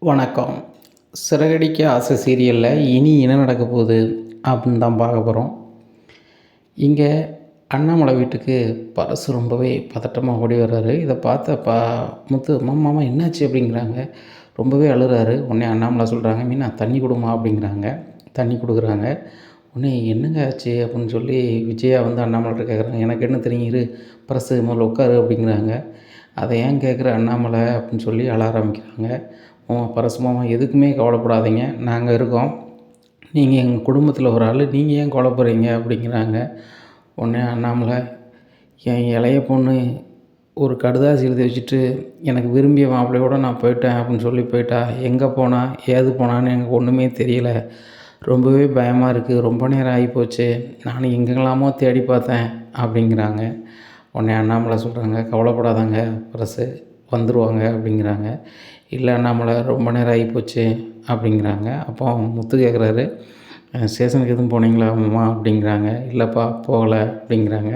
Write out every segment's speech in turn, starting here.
வணக்கம். சிறகடிக்க ஆசை சீரியலில் இனி என்ன நடக்க போகுது அப்படின்னு தான் பார்க்க போகிறோம். இங்கே அண்ணாமலை வீட்டுக்கு பரசு ரொம்பவே பதட்டமாக ஓடி வர்றாரு. இதை பார்த்த முத்து, மாமா என்னாச்சு அப்படிங்கிறாங்க. ரொம்பவே அழுறாரு. உடனே அண்ணாமலை சொல்கிறாங்க, மீனா தண்ணி கொடுமா அப்படிங்கிறாங்க. தண்ணி கொடுக்குறாங்க. உடனே என்னங்க ஆச்சு அப்படின்னு சொல்லி விஜயா வந்து அண்ணாமலைகிட்ட கேட்குறாங்க. எனக்கு என்ன தெரியும், இரு பரசு முதல்ல உட்காரு அப்படிங்கிறாங்க. அதை ஏன் கேட்குற அண்ணாமலை அப்படின்னு சொல்லி அழ ஆரம்பிக்கிறாங்க. பரசு மாமா எதுக்குமே கவலைப்படாதீங்க, நாங்கள் இருக்கோம். நீங்கள் எங்கள் குடும்பத்தில் ஒரு ஆள், நீங்கள் ஏன் கவலைப்படுறீங்க அப்படிங்கிறாங்க. உடனே அண்ணாமலை, என் இளைய பொண்ணு ஒரு கடுதாசி எழுதி வச்சுட்டு எனக்கு விரும்பிய மாப்பிள்ளையோட நான் போயிட்டேன் அப்படின்னு சொல்லி போயிட்டா. எங்கே போனா ஏது போனான்னு எனக்கு ஒன்றுமே தெரியல. ரொம்பவே பயமாக இருக்குது. ரொம்ப நேரம் ஆகிப்போச்சு. நான் எங்கெல்லாமோ தேடி பார்த்தேன் அப்படிங்கிறாங்க. உடனே அண்ணாமலை சொல்கிறாங்க, கவலைப்படாதாங்க பரசு, வந்துடுவாங்க அப்படிங்கிறாங்க. இல்லை அண்ணாமலை, ரொம்ப நேரம் ஆகிப்போச்சு அப்படிங்கிறாங்க. அப்போ முத்து கேட்குறாரு, ஸ்டேஷனுக்கு எதுவும் போனீங்களா மாமா அப்படிங்கிறாங்க. இல்லைப்பா போகலை அப்படிங்கிறாங்க.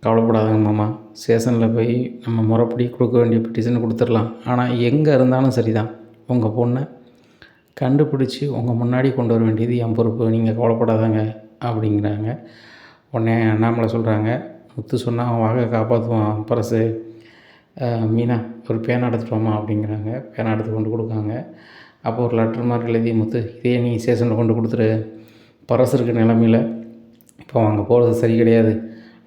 கவலைப்படாதாங்க மாமா, ஸ்டேஷனில் போய் நம்ம முறைப்படி கொடுக்க வேண்டிய பெட்டிஷனை கொடுத்துடலாம். ஆனால் எங்கே இருந்தாலும் சரி தான், உங்கள் பொண்ணை கண்டுபிடிச்சி உங்கள் முன்னாடி கொண்டு வர வேண்டியது என் பொறுப்பு. நீங்கள் கவலைப்படாதாங்க அப்படிங்கிறாங்க. உடனே அண்ணாமலை சொல்கிறாங்க, முத்து சொன்னால் அவன் வாகை காப்பாற்றுவான் பரசு, மீனா ஒரு பேனா எடுத்துகிட்டு வாமா அப்படிங்கிறாங்க. பேனா எடுத்து கொண்டு கொடுக்காங்க. அப்போ ஒரு லெட்ரு மாதிரி எழுதி, முத்து இதே நீ ஸ்டேஷனில் கொண்டு கொடுத்துரு. பரசு இருக்க நிலமையில் இப்போ அங்கே போகிறது சரி கிடையாது.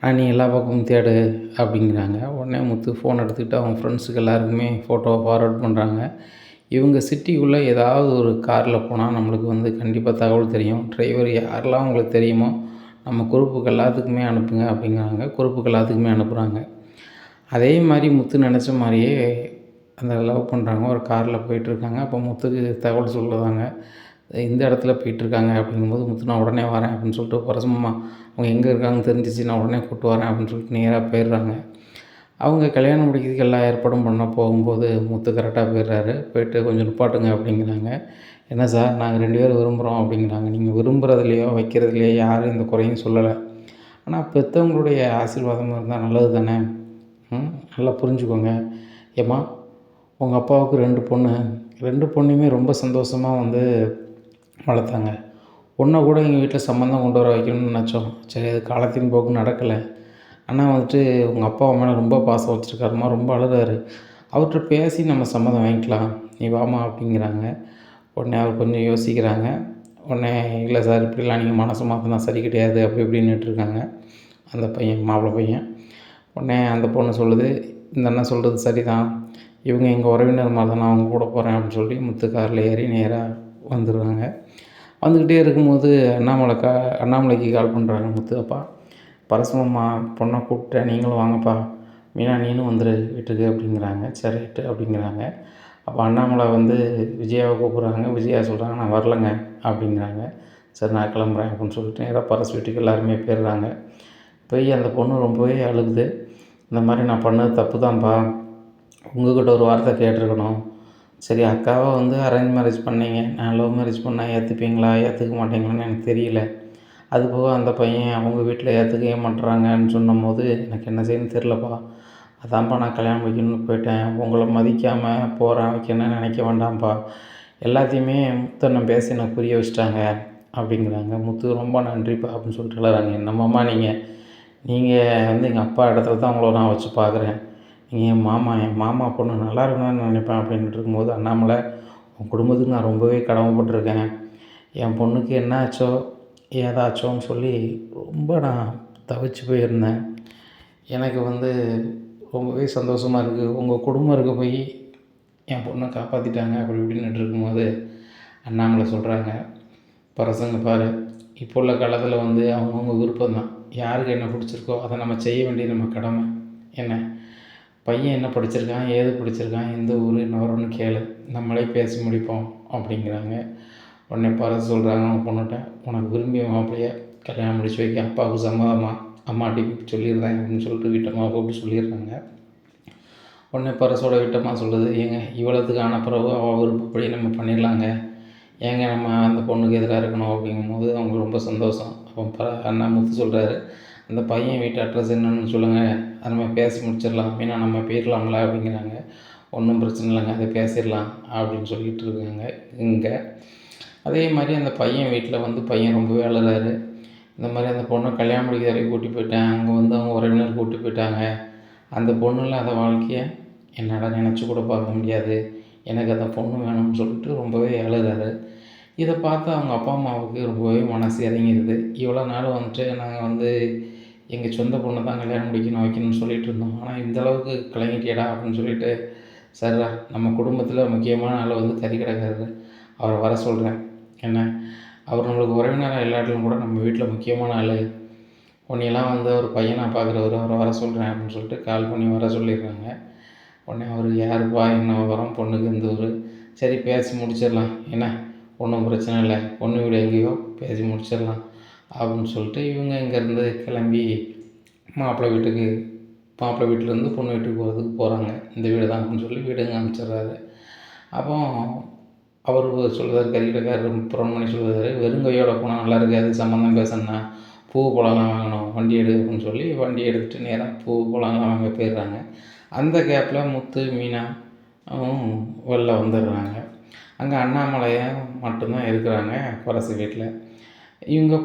ஆனால் நீ எல்லா பக்கமும் தேடு அப்படிங்கிறாங்க. உடனே முத்து ஃபோன் எடுத்துக்கிட்டு அவங்க ஃப்ரெண்ட்ஸுக்கு எல்லாருக்குமே ஃபோட்டோவை ஃபார்வர்ட் பண்ணுறாங்க. இவங்க சிட்டிக்குள்ளே ஏதாவது ஒரு காரில் போனால் நம்மளுக்கு வந்து கண்டிப்பாக தகவல் தெரியும். டிரைவர் யாரெல்லாம் உங்களுக்கு தெரியுமோ நம்ம குரூப்புக்கு எல்லாத்துக்குமே அனுப்புங்க அப்படிங்கிறாங்க. குரூப்புக்கு எல்லாத்துக்குமே அனுப்புகிறாங்க. அதே மாதிரி முத்து நினச்ச மாதிரியே அந்த லவ் பண்ணுறாங்க. ஒரு காரில் போயிட்டுருக்காங்க. அப்போ முத்துக்கு தகவல் சொல்லுதாங்க, இந்த இடத்துல போயிட்டுருக்காங்க அப்படிங்கும்போது முத்து, நான் உடனே வரேன் அப்படின்னு சொல்லிட்டு, பரசுமா அவங்க எங்கே இருக்காங்கன்னு தெரிஞ்சிச்சு, நான் உடனே கூப்பிட்டு வரேன் அப்படின்னு சொல்லிட்டு நேராக போயிடுறாங்க. அவங்க கல்யாணம் முடிக்கிறதுக்கு எல்லா ஏற்பாடும் பண்ண போகும்போது முத்து கரெக்டாக போயிடுறாரு. போயிட்டு கொஞ்சம் நிப்பாட்டுங்க அப்படிங்கிறாங்க. என்ன சார், நாங்கள் 2 பேரும் விரும்புகிறோம் அப்படிங்கிறாங்க. நீங்கள் விரும்புகிறதுலையோ வைக்கிறதுலையோ யாரும் இந்த குறையும் சொல்லலை. ஆனால் பெற்றவங்களுடைய ஆசீர்வாதம் இருந்தால் நல்லது தானே. நல்லா புரிஞ்சுக்கோங்க. ஏம்மா, உங்கள் அப்பாவுக்கு 2 பொண்ணு, 2 பொண்ணுமே ரொம்ப சந்தோஷமாக வந்து வளர்த்தாங்க. ஒன்றை கூட எங்கள் வீட்டில் சம்மந்தம் கொண்டு வர வைக்கணும்னு நினச்சோம். சரி, அது காலத்தின் போக்கு நடக்கலை. ஆனால் வந்துட்டு உங்கள் அப்பா மேலே ரொம்ப பாசம் வச்சுருக்காருமா, ரொம்ப அழுதாரு. அவர்கிட்ட பேசி நம்ம சம்மதம் வாங்கிக்கலாம், நீ வாமா அப்படிங்கிறாங்க. உடனே அவர் கொஞ்சம் யோசிக்கிறாங்க. உடனே, இல்லை சார், இப்படிலாம் நீங்கள் மனசு மாற்றினா சரி கிடையாது அப்படி இப்படின்னுட்டு இருக்காங்க அந்த பையன், மாப்பிள்ளை பையன். உடனே அந்த பொண்ணு சொல்லுது, இந்த அண்ணன் சொல்கிறது சரி தான், இவங்க எங்கள் உறவினர் மாதிரி தான், நான் அவங்க கூட போகிறேன் அப்படின்னு சொல்லி முத்து காரில் ஏறி நேராக வந்துடுறாங்க. வந்துக்கிட்டே இருக்கும்போது அண்ணாமலைக்கு கால் பண்ணுறாங்க முத்து. அப்பா, பரசுமம்மா பொண்ணை கூப்பிட்டேன், நீங்களும் வாங்கப்பா, மீனா நீனும் வந்துடு வீட்டுக்கு அப்படிங்கிறாங்க. சரி அப்படிங்கிறாங்க. அப்போ அண்ணாமலை வந்து விஜயாவை கூப்பிட்றாங்க. விஜயா சொல்கிறாங்க, நான் வரலைங்க அப்படிங்கிறாங்க. சரி, நான் கிளம்புறேன் அப்படின்னு சொல்லிட்டு நேராக பரசு வீட்டுக்கு எல்லாருமே போயிடுறாங்க. போய் அந்த பொண்ணு ரொம்பவே அழுகுது. இந்த மாதிரி நான் பண்ணது தப்பு தான்ப்பா, உங்கள்கிட்ட ஒரு வார்த்தை கேட்டிருக்கணும். சரி, அக்காவை வந்து அரேஞ்ச் மேரேஜ் பண்ணீங்க, நான் லவ் மேரேஜ் பண்ணால் ஏற்றுப்பீங்களா ஏற்றுக்க மாட்டீங்களான்னு எனக்கு தெரியல. அதுபோக அந்த பையன் அவங்க வீட்டில் ஏற்றுக்கவே மாட்டுறாங்கன்னு சொன்னபோது எனக்கு என்ன செய்யணும்னு தெரிலப்பா. அதான்ப்பா நான் கல்யாணம் வைக்கணும்னு போயிட்டேன். உங்களை மதிக்காமல் போகிறேன் வைக்கணும்னு நினைக்க வேண்டாம்ப்பா. எல்லாத்தையுமே முத்தண்ணன் பேசி எனக்கு புரிய வச்சுட்டாங்க அப்படிங்கிறாங்க. முத்து, ரொம்ப நன்றிப்பா அப்படின்னு சொல்லிட்டு எழுறாங்க. என்னம்மாம்மா நீங்கள் வந்து எங்கள் அப்பா இடத்துல தான் உங்களை நான் வச்சு பார்க்குறேன். நீங்கள் என் மாமா பொண்ணு நல்லா இருக்கணும்னு நினைப்பேன் அப்படின்ட்டு இருக்கும்போது, அண்ணாமலை, உன் குடும்பத்துக்கு நான் ரொம்பவே கடமைப்பட்டிருக்கேன். என் பொண்ணுக்கு என்ன ஆச்சோ ஏதாச்சோன்னு சொல்லி ரொம்ப நான் தவிச்சு போயிருந்தேன். எனக்கு வந்து ரொம்பவே சந்தோஷமாக இருக்குது. உங்கள் குடும்பம் இருக்க போய் என் பொண்ணை காப்பாற்றிட்டாங்க அப்படி இப்படின்னுட்டு இருக்கும்போது அண்ணாமலை சொல்கிறாங்க, பரசங்க பாரு, இப்போ உள்ள காலத்தில் வந்து அவங்கவுங்க விருப்பம் தான். யாருக்கு என்ன பிடிச்சிருக்கோ அதை நம்ம செய்ய வேண்டியது நம்ம கடமை. என்ன, பையன் என்ன படிச்சிருக்கான், ஏது படிச்சிருக்கான், எந்த ஊர், என்ன வரும்னு கேளு, நம்மளே பேசி முடிப்போம் அப்படிங்கிறாங்க. உடனே பரசு சொல்கிறாங்க அவங்க பொண்ணுகிட்ட, உனக்கு விரும்பிய மாப்பிள்ளைய கல்யாணம் முடிச்சு வைக்க அப்பாவுக்கு சம்மதமா, அம்மாட்டி சொல்லியிருந்தாங்க அப்படின்னு சொல்லிட்டு வீட்டம்மா கூப்பிட்டு சொல்லிடுறாங்க. உடனே பரசோட வீட்டம்மா சொல்லுது, ஏங்க இவ்வளோத்துக்கு ஆன பிறகு அவள் விருப்பப்படி நம்ம பண்ணிடலாங்க, ஏங்க நம்ம அந்த பொண்ணுக்கு எதிராக இருக்கணும் அப்படிங்கும்போது அவங்க ரொம்ப சந்தோஷம். அப்போ அண்ணா முத்து சொல்கிறாரு, அந்த பையன் வீட்டு அட்ரஸ் என்னன்னு சொல்லுங்கள், அதை நம்ம பேசி முடிச்சிடலாம், மீனா நம்ம போயிடலாங்களா அப்படிங்கிறாங்க. ஒன்றும் பிரச்சனை இல்லைங்க, அதை பேசிடலாம் அப்படின்னு சொல்லிகிட்டு இருக்காங்க இங்கே. அதே மாதிரி அந்த பையன் வீட்டில் வந்து பையன் ரொம்பவே அழுறாரு. இந்த மாதிரி அந்த பொண்ணை கல்யாணம் முடிக்கிற வரைக்கும் கூட்டி போயிட்டேன், அங்கே வந்து அவங்க உறவினர் கூட்டி போயிட்டாங்க, அந்த பொண்ணு இல்லாத வாழ்க்கையை என்னால் நினச்சி கூட பார்க்க முடியாது, எனக்கு அந்த பொண்ணு வேணும்னு சொல்லிட்டு ரொம்பவே அழுறாரு. இதை பார்த்து அவங்க அப்பா அம்மாவுக்கு ரொம்பவே மனசு இறங்கிடுது. இவ்வளோ நாள் வந்துட்டு நாங்கள் வந்து எங்கள் சொந்த பொண்ணை தான் கல்யாணம் முடிக்கணும் வைக்கணும்னு சொல்லிகிட்டு இருந்தோம், ஆனால் இந்தளவுக்கு கலங்கிட்டியடா அப்படின்னு சொல்லிட்டு, சரிடா நம்ம குடும்பத்தில் முக்கியமான ஆள் வந்து கறிக்கடைக்காரரு, அவரை வர சொல்கிறேன் என்ன, அவர் நம்மளுக்கு உறவினராக இல்லாட்டிலும் கூட நம்ம வீட்டில் முக்கியமான ஆள், உன்னையெல்லாம் வந்து ஒரு பையனாக பார்க்குறவர், அவரை வர சொல்கிறேன் அப்படின்னு சொல்லிட்டு கால் பண்ணி வர சொல்லிடுறாங்க. உடனே அவர் யாருப்பா என்ன விவரம், பொண்ணுக்கு இந்த ஊர், சரி பேசி முடிச்சிடலாம் என்ன, ஒன்றும் பிரச்சனை இல்லை, பொண்ணு வீடு எங்கேயோ பேசி முடிச்சிடலாம் அப்படின்னு சொல்லிட்டு இவங்க இங்கேருந்து கிளம்பி மாப்பிள்ளை வீட்டிலேருந்து பொண்ணு வீட்டுக்கு போகிறாங்க. இந்த வீடு தான் அப்படின்னு சொல்லி வீடு காமிச்சிடுறாரு. அப்போ அவர் சொல்லுவார், கறிக்கடைக்காரர் ஃபோன் பண்ணி சொல்லுவார், வெறுங்கையோட போனால் நல்லா இருக்காது, சம்மந்தம் பேசணுன்னா பூ பழம்லாம் வாங்கணும், வண்டி எடு அப்படின்னு சொல்லி வண்டி எடுத்துகிட்டு நேராக பூ பழம்லாம் வாங்க போயிடுறாங்க. அந்த கேப்பில் முத்து மீனா வெளில வந்துடுறாங்க. அங்கே அண்ணாமலையை மட்டும்தான் இருக்கிறாங்க பரசு வீட்டில். இவங்க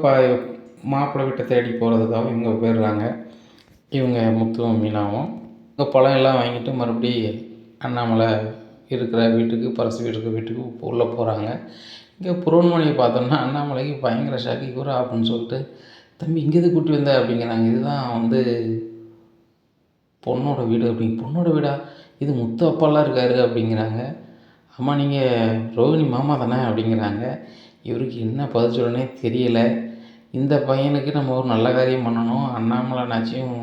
மாப்பிள்ளை வீட்டை தேடி போகிறதுக்காக இவங்க போயிடுறாங்க. இவங்க முத்துவும் மீனாவும் இங்கே பழம் எல்லாம் வாங்கிட்டு மறுபடி அண்ணாமலை இருக்கிற வீட்டுக்கு, பரசு வீட்டுக்கு உள்ளே போகிறாங்க. இங்கே புரோன்மணியை பார்த்தோம்னா அண்ணாமலைக்கு பயங்கர ஷாக்கு. இவரா அப்படின்னு சொல்லிட்டு, தம்பி இங்கே எதுக்கு கூட்டி வந்த அப்படிங்கிறாங்க. இதுதான் வந்து பொண்ணோட வீடு பொண்ணோட வீடா, இது முத்து அப்பாலாம் இருக்கார் அப்படிங்கிறாங்க. அம்மா நீங்கள் ரோகிணி மாமா தானே அப்படிங்கிறாங்க. இவருக்கு என்ன பதில் சொல்லனே தெரியலை. இந்த பையனுக்கு நம்ம ஒரு நல்ல காரியம் பண்ணணும், அண்ணாமலை அண்ணாச்சியும்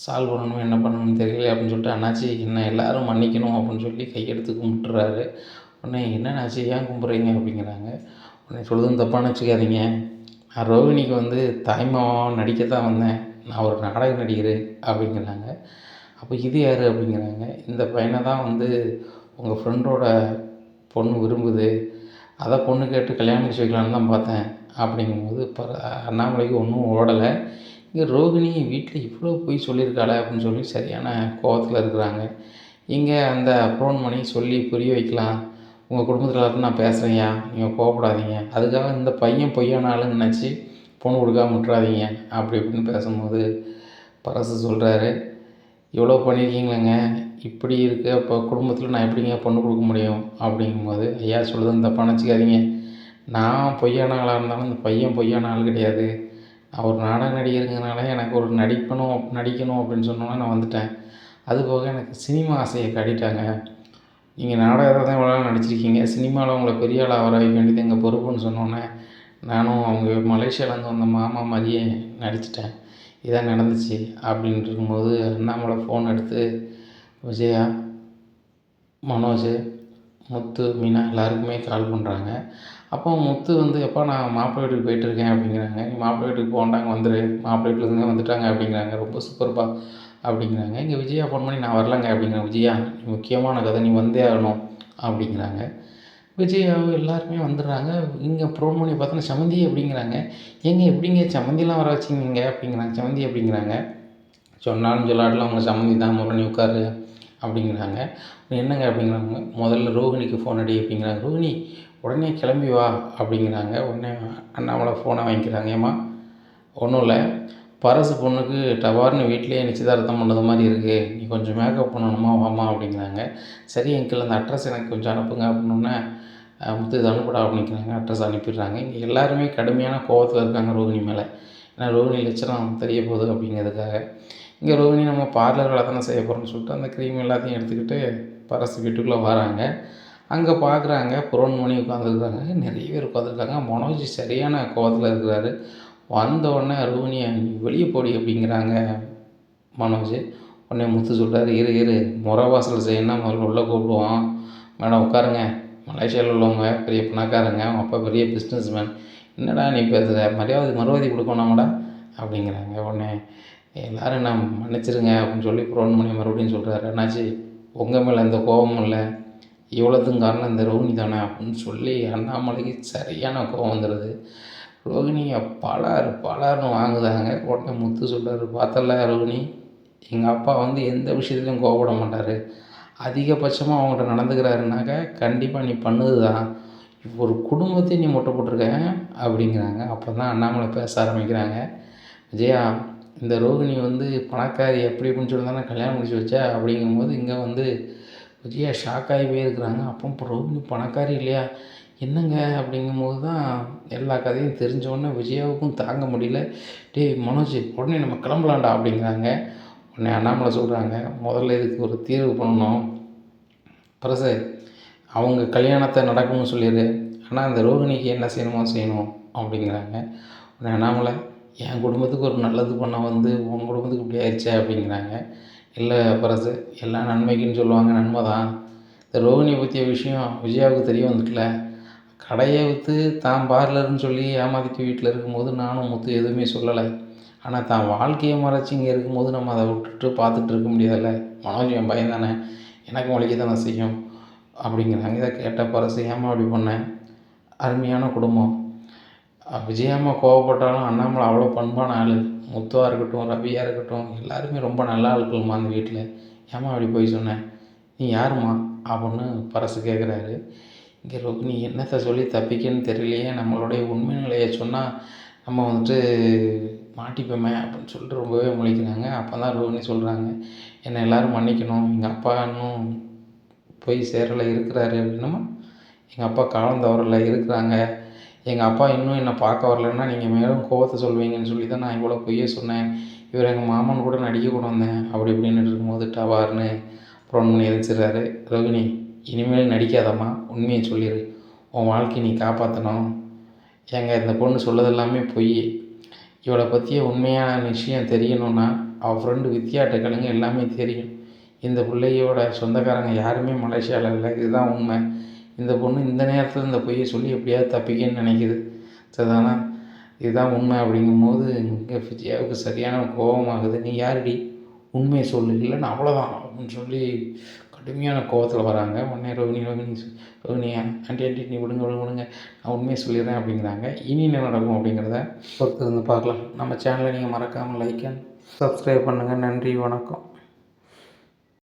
சால்வ் பண்ணணும், என்ன பண்ணணும்னு தெரியல அப்படின்னு சொல்லிட்டு, அண்ணாச்சி என்ன எல்லோரும் மன்னிக்கணும் அப்படின்னு சொல்லி கையெடுத்து கும்பிட்டுறாரு. உடனே என்னண்ணாச்சி ஏன் கும்பிட்றீங்க அப்படிங்கிறாங்க. உடனே சொல்லுதுன்னு தப்பாக நினச்சிக்காதீங்க, நான் ரோகிணிக்கு வந்து தாய்மாவாக நடிக்கத்தான் வந்தேன், நான் ஒரு நாடக நடிகர் அப்படிங்கிறாங்க. அப்போ இது யார் அப்படிங்கிறாங்க. இந்த பையனை தான் வந்து உங்கள் ஃப்ரெண்டோட பொண்ணு விரும்புது, அதை பொண்ணு கேட்டு கல்யாணம் முடிச்சு வைக்கலான்னு தான் பார்த்தேன் அப்படிங்கும்போது அண்ணாமலைக்கு ஒன்றும் ஓடலை. இங்கே ரோகிணி வீட்டில் இவ்வளோ பொய் சொல்லியிருக்காளே அப்படின்னு சொல்லி சரியான கோவத்தில் இருக்கிறாங்க. இங்கே அந்த ஃபோன் பண்ணி சொல்லி புரிய வைக்கலாம், உங்கள் குடும்பத்தில் எல்லாரும் நான் பேசுகிறேன்யா, நீங்கள் கோவப்படாதீங்க, அதுக்காக இந்த பையன் பொய்யான ஆளுன்னு நினச்சி பொண்ணு கொடுக்காம விட்டுறாதீங்க அப்படி இப்படின்னு பேசும்போது பரசு சொல்கிறாரு, இவ்வளோ பண்ணியிருக்கீங்களேங்க, இப்படி இருக்குது, அப்போ குடும்பத்தில் நான் எப்படிங்க பொண்ணு கொடுக்க முடியும் அப்படிங்கும்போது, ஐயா சொல்லுதுன்னு தப்பாக நினச்சிக்காதீங்க, நான் பொய்யான ஆளாக இருந்தாலும் இந்த பையன் பொய்யான ஆள் கிடையாது, நான் ஒரு நாடக நடிகருங்கிறனால எனக்கு ஒரு நடிக்கணும் அப்படின்னு சொன்னோன்னே நான் வந்துட்டேன், அதுபோக எனக்கு சினிமா ஆசையை காட்டிட்டாங்க, நீங்கள் நாடகத்தில் தான் இவ்வளோ நாள் நடிச்சிருக்கீங்க, சினிமாவில் உங்களை பெரிய ஆளாக வர வைக்க வேண்டியது எங்கள் பொறுப்புன்னு சொன்னோன்னே நானும் அவங்க மலேசியாவிலேருந்து வந்த மாமா மாதிரியே நடிச்சிட்டேன், இதான் நடந்துச்சு அப்படின்ட்டு இருக்கும்போது அண்ணாமலை ஃபோன் எடுத்து விஜயா, மனோஜ், முத்து, மீனா எல்லாருக்குமே கால் பண்ணுறாங்க. அப்போ முத்து வந்து எப்பா நான் மாப்பிள்ளை வீட்டுக்கு போயிட்டுருக்கேன் அப்படிங்கிறாங்க. நீ மாப்பிள்ளை வீட்டுக்கு போகண்டாங்க வந்துடு, மாப்பிள்ளை வீட்டிலேருந்து வந்துட்டாங்க அப்படிங்கிறாங்க. ரொம்ப சூப்பர்ப்பா அப்படிங்கிறாங்க. இங்கே விஜயா ஃபோன் பண்ணி நான் வரலங்க அப்படிங்கிறாங்க. விஜயா நீ முக்கியமான கதை, நீ வந்தே ஆகணும் அப்படிங்கிறாங்க. விஜயாவும் எல்லாருமே வந்துடுறாங்க. இங்கே ஃபோன் பண்ணி பார்த்தோன்னா சமந்தி அப்படிங்கிறாங்க. ஏங்க எப்படிங்க சமந்திலாம் வர வச்சிங்க அப்படிங்கிறாங்க. சமந்தி அப்படிங்கிறாங்க. சொன்னாலும் சொல்லாட்டலாம் அவங்க சம்மந்தி தான், முதல்ல நீ உட்காரு அப்படிங்கிறாங்க. என்னங்க அப்படிங்கிறாங்க. முதல்ல ரோகிணிக்கு ஃபோன் அடி அப்படிங்கிறாங்க. ரோகிணி உடனே கிளம்பி வா அப்படிங்கிறாங்க. உடனே அண்ணாமலை ஃபோனை வாங்கிக்கிறாங்க. ஏம்மா ஒன்றும் இல்லை, பரசு பொண்ணுக்கு டவார்னு வீட்டிலேயே நிச்சயதார்த்தம் பண்ணது மாதிரி இருக்குது, நீ கொஞ்சம் மேக்கப் பண்ணணுமா வாமா அப்படிங்கிறாங்க. சரி அங்கிள் அந்த அட்ரஸ் எனக்கு கொஞ்சம் அனுப்புங்க அப்படின்னோடனே முத்து இது அனுப்பிடா அப்படிங்கிறாங்க. அட்ரஸ் அனுப்பிடுறாங்க. இங்கே எல்லாருமே கடுமையான கோவத்தில் இருக்காங்க ரோகிணி மேலே. ஏன்னா ரோகிணி லட்சணம் தெரிய போகுது அப்படிங்கிறதுக்காக. இங்கே ரோகிணி நம்ம பார்லர் வேலை தானே செய்ய போகிறோம்னு சொல்லிட்டு அந்த க்ரீம் எல்லாத்தையும் எடுத்துக்கிட்டு பரசு வீட்டுக்குள்ளே வராங்க. அங்கே பார்க்குறாங்க புரோன்மணி உட்காந்துருக்காங்க, நிறைய பேர் உட்காந்துருக்காங்க. மனோஜ் சரியான கோவத்தில் இருக்கிறாரு. வந்தவுடனே ரோகிணியை நீ வெளியே போடி அப்படிங்கிறாங்க மனோஜ். உடனே முத்து சொல்கிறாரு, இரு முறை வாசல் செய்யணும்னா முதல்ல உள்ளே கூப்பிடுவோம், மேடம் உட்காருங்க, மலேசியாவில் உள்ளவங்க பெரிய பணக்காரங்க, அவங்க அப்பா பெரிய பிஸ்னஸ் மேன், என்னடா நீ பேசுகிற, மரியாதை கொடுக்கணுமாடா அப்படிங்கிறாங்க. உடனே எல்லோரும் நான் மன்னிச்சிருங்க அப்படின்னு சொல்லி ஃபோன் பண்ணி மறுபடியும் சொல்கிறாரு, அண்ணாச்சி உங்கள் மேலே எந்த கோபமும் இல்லை, இவ்வளோத்துக்கும் காரணம் இந்த ரோகிணி தானே அப்படின்னு சொல்லி அண்ணாமலைக்கு சரியான கோபம் வந்துடுது. ரோகிணியை பலார்னு வாங்குதாங்க. உடனே முத்து சொல்கிறார், பார்த்தல ரோகிணி, எங்கள் அப்பா வந்து எந்த விஷயத்துலையும் கோவப்பட மாட்டார், அதிகபட்சமாக அவங்கள்ட்ட நடந்துக்கிறாருனாக்க கண்டிப்பாக நீ பண்ணது தான். ஒரு குடும்பத்தையும் நீ மொட்டை போட்டிருக்க அப்படிங்கிறாங்க. அப்போ தான் அண்ணாமலை பேச ஆரம்பிக்கிறாங்க. விஜயா, இந்த ரோகிணி வந்து பணக்காரி அப்படி இப்படின்னு சொல்லி தானே கல்யாணம் முடிச்சு வச்சா அப்படிங்கும்போது இங்கே வந்து விஜயா ஷாக்காகி போயிருக்கிறாங்க. அப்போ இப்போ ரோகிணி பணக்காரி இல்லையா என்னங்க அப்படிங்கும்போது தான் எல்லா கதையும் தெரிஞ்சோடனே விஜயாவுக்கும் தாங்க முடியல. டேய் மனோஜ், உடனே நம்ம கிளம்பலாம்டா அப்படிங்கிறாங்க. உடனே அண்ணாமலை சொல்கிறாங்க, முதல்ல இதுக்கு ஒரு தீர்வு பண்ணணும். பிரசு, அவங்க கல்யாணத்தை நடக்கணும்னு சொல்லிடு, ஆனால் அந்த ரோகிணிக்கு என்ன செய்யணுமோ செய்யணும் அப்படிங்கிறாங்க. உடனே அண்ணாமலை, என் குடும்பத்துக்கு ஒரு நல்லது பண்ண வந்து உன் குடும்பத்துக்கு இப்படி ஆயிடுச்சே அப்படிங்கிறாங்க. இல்லை பிரசு, எல்லாம் நன்மைக்குன்னு சொல்லுவாங்க, நன்மை தான். இந்த ரோகிணியை பற்றிய விஷயம் விஜயாவுக்கு தெரிய வந்துட்டுல, கடையை விற்று தான் பார்லர்னு சொல்லி ஏமாற்றிட்டு வீட்டில் இருக்கும்போது நானும் முத்து எதுவுமே சொல்லலை. ஆனால் தான் வாழ்க்கையை மறைச்சி இங்கே இருக்கும்போது நம்ம அதை விட்டுட்டு பார்த்துட்டு இருக்க முடியாதுல்ல. மனோஜ் என் பையன் தானே, எனக்கும் வலிக்க தானே செய்யும் அப்படிங்கிறாங்க. இதை கேட்ட பரசு, ஏம்மா அப்படி பண்ணேன், அருமையான குடும்பம். விஜயம்மா கோவப்பட்டாலும் அண்ணாமலை அவ்வளோ பண்பான ஆள். முத்துவாக இருக்கட்டும், ரவியாக இருக்கட்டும், எல்லாருமே ரொம்ப நல்ல ஆட்கள்மா அந்த வீட்டில். ஏம்மா அப்படி போய் சொன்னேன், நீ யாரும்மா அப்படின்னு பரசு கேட்குறாரு. இங்கே ரோகிணி என்னத்தை சொல்லி தப்பிக்கன்னு தெரியலையே, நம்மளுடைய உண்மை நிலையை சொன்னால் நம்ம வந்துட்டு மாட்டிப்போமே அப்படின்னு சொல்லிட்டு ரொம்பவே முழிக்கிறாங்க. அப்போ தான் ரோகிணி சொல்கிறாங்க, என்னை எல்லோரும் மன்னிக்கணும், எங்கள் அப்பா இன்னும் போய் சேரலை இருக்கிறாரு அப்படின்னமா, எங்கள் அப்பா காலம் தவறல இருக்கிறாங்க, எங்கள் அப்பா இன்னும் என்னை பார்க்க வரலன்னா நீங்கள் மேலும் கோவத்தை சொல்வீங்கன்னு சொல்லி தான் நான் இவ்வளோ பொய்யே சொன்னேன். இவர் எங்கள் மாமன் கூட நடிக்க கூட வந்தேன் அப்படி இப்படின்னு இருக்கும்போது டவார்னு அப்புறம் ஒன்று எரிச்சிடுறாரு. ரோகிணி, இனிமேல் நடிக்காதம்மா, உண்மையை சொல்லிடு, உன் வாழ்க்கையை நீ காப்பாற்றணும். ஏங்க இந்த பொண்ணு சொல்லது எல்லாமே பொய். இவளை பற்றிய உண்மையான விஷயம் தெரியணும்னா அவள் ஃப்ரெண்டு வித்யாட்ட கேளுங்க, எல்லாமே தெரியும். இந்த பிள்ளையோட சொந்தக்காரங்க யாருமே மலேசியாவில் இல்லை, இதுதான் உண்மை. இந்த பொண்ணு இந்த நேரத்தில் இந்த பொய்யை சொல்லி எப்படியாவது தப்பிக்கன்னு நினைக்கிது, சரிதானா? இதுதான் உண்மை அப்படிங்கும்போது இங்கே விஜயாவுக்கு சரியான கோபமாகுது. நீ யாருடி, உண்மையை சொல்லு, இல்லைன்னா அவ்வளோதான் அப்படின்னு சொல்லி கடுமையான கோபத்தில் வராங்க. உடனே ரோகிணி ஆண்டி நீ விடுங்க, நான் உண்மையை சொல்லிடுறேன் அப்படிங்கிறாங்க. இனி என்ன நடக்கும் அப்படிங்கிறத பொறுத்து இருந்து பார்க்கலாம். நம்ம சேனலை நீங்கள் மறக்காமல் லைக் அண்ட் சப்ஸ்கிரைப் பண்ணுங்கள். நன்றி, வணக்கம்.